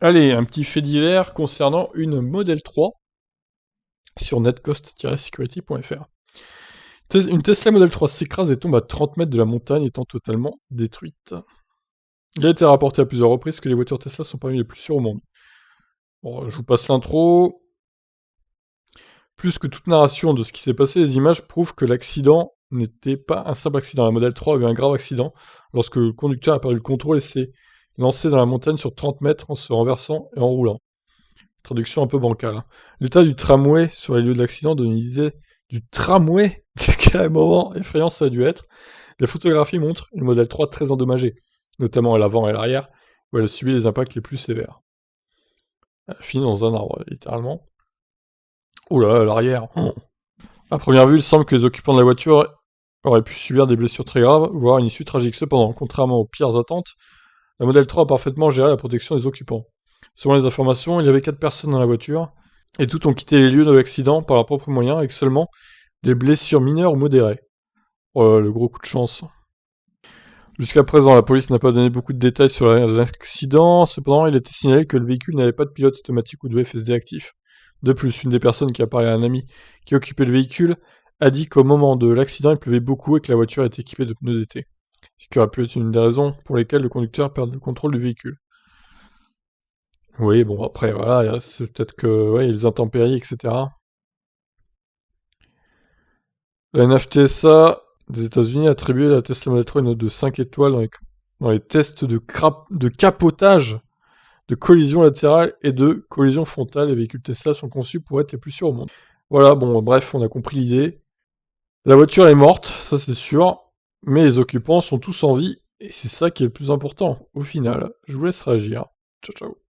Allez, un petit fait divers concernant une Model 3 sur netcost-security.fr. Une Tesla Model 3 s'écrase et tombe à 30 mètres de la montagne, étant totalement détruite. Il a été rapporté à plusieurs reprises que les voitures Tesla sont parmi les plus sûres au monde. Bon, je vous passe l'intro. Plus que toute narration de ce qui s'est passé, les images prouvent que l'accident n'était pas un simple accident. La Model 3 a eu un grave accident lorsque le conducteur a perdu le contrôle et s'est lancé dans la montagne sur 30 mètres en se renversant et en roulant. Traduction un peu bancale. L'état du tramway sur les lieux de l'accident donne une idée du tramway de quel moment effrayant ça a dû être. La photographie montre une Model 3 très endommagée, notamment à l'avant et à l'arrière, où elle a subi les impacts les plus sévères. Elle finit dans un arbre, littéralement. Oula, à l'arrière. Oh. À première vue, il semble que les occupants de la voiture auraient pu subir des blessures très graves, voire une issue tragique. Cependant, contrairement aux pires attentes, la Model 3 a parfaitement géré la protection des occupants. Selon les informations, il y avait 4 personnes dans la voiture, et toutes ont quitté les lieux de l'accident par leurs propres moyens, avec seulement des blessures mineures ou modérées. Oh là, le gros coup de chance. Jusqu'à présent, la police n'a pas donné beaucoup de détails sur l'accident, cependant il a été signalé que le véhicule n'avait pas de pilote automatique ou de FSD actif. De plus, une des personnes qui a parlé à un ami qui occupait le véhicule a dit qu'au moment de l'accident, il pleuvait beaucoup et que la voiture était équipée de pneus d'été. Ce qui aurait pu être une des raisons pour lesquelles le conducteur perd le contrôle du véhicule. Oui, bon, après, voilà, c'est peut-être que, ouais, il y a les intempéries, etc. La NHTSA des États-Unis a attribué à la Tesla Model 3 une note de 5 étoiles dans les tests de capotage, de collision latérale et de collision frontale. Les véhicules Tesla sont conçus pour être les plus sûrs au monde. Voilà, bon, bref, on a compris l'idée. La voiture est morte, ça c'est sûr, mais les occupants sont tous en vie, et c'est ça qui est le plus important, au final. Je vous laisse réagir. Ciao, ciao.